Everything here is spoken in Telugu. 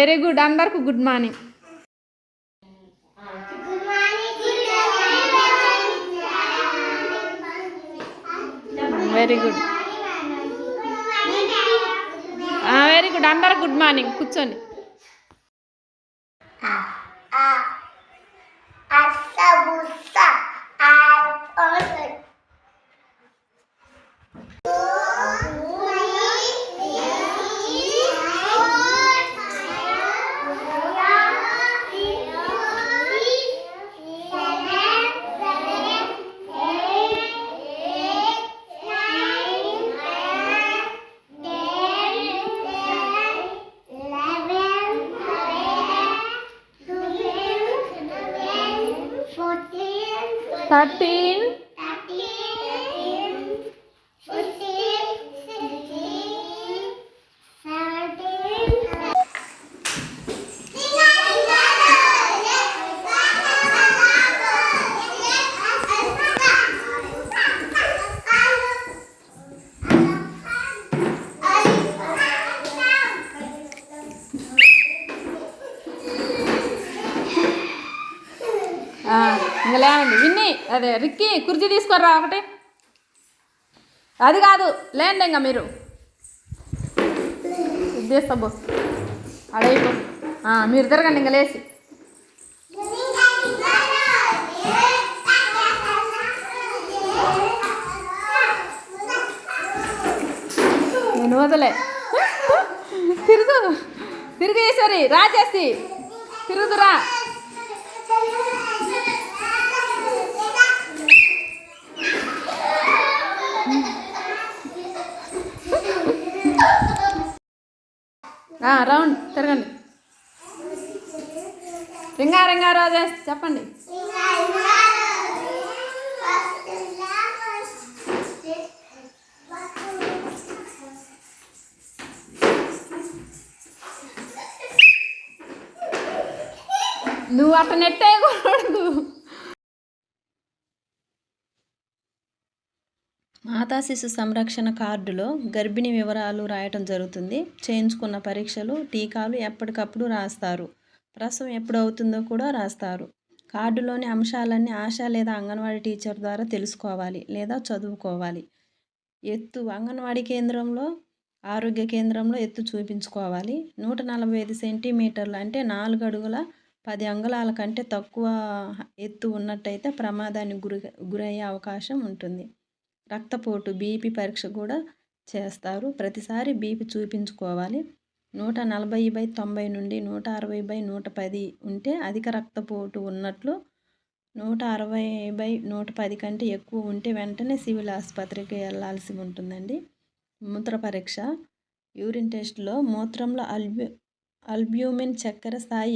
Very good. అందరికి good morning. Very good, very good. అందరికి గుడ్ మార్నింగ్. కూర్చోండి. Thirteen. ఇంకా లేవండి. విన్ని, అదే రిక్కి కుర్చీ తీసుకోరా ఒకటి. అది కాదు, లేండి ఇంకా మీరు తీస్తాబో అడైపో. మీరు తిరగండి ఇంకా లేచి. నేను వదలే. తిరుగు తిరిగేసరి రాజేసి తిరుగుతురా. రౌండ్ తిరగండి. రింగా రింగా రోజెస్ చెప్పండి. నువ్వు అట్ట నెట్టేయకూడదు. మాతా శిశు సంరక్షణ కార్డులో గర్భిణీ వివరాలు రాయటం జరుగుతుంది. చేయించుకున్న పరీక్షలు, టీకాలు ఎప్పటికప్పుడు రాస్తారు. ప్రసవం ఎప్పుడు అవుతుందో కూడా రాస్తారు. కార్డులోని అంశాలన్నీ ఆశా లేదా అంగన్వాడీ టీచర్ ద్వారా తెలుసుకోవాలి లేదా చదువుకోవాలి. ఎత్తు అంగన్వాడీ కేంద్రంలో, ఆరోగ్య కేంద్రంలో ఎత్తు చూపించుకోవాలి. 145 సెంటీమీటర్లు అంటే 4 అడుగుల 10 అంగుళాల కంటే తక్కువ ఎత్తు ఉన్నట్టయితే ప్రమాదానికి గురయ్యే అవకాశం ఉంటుంది. రక్తపోటు, బీపీ పరీక్ష కూడా చేస్తారు. ప్రతిసారి బీపీ చూపించుకోవాలి. 140/90 నుండి 160/110 ఉంటే అధిక రక్తపోటు ఉన్నట్లు. 160/110 కంటే ఎక్కువ ఉంటే వెంటనే సివిల్ ఆసుపత్రికి వెళ్ళాల్సి ఉంటుందండి. మూత్ర పరీక్ష, యూరిన్ టెస్ట్లో మూత్రంలో అల్బ్యూమిన్ చక్కెర స్థాయి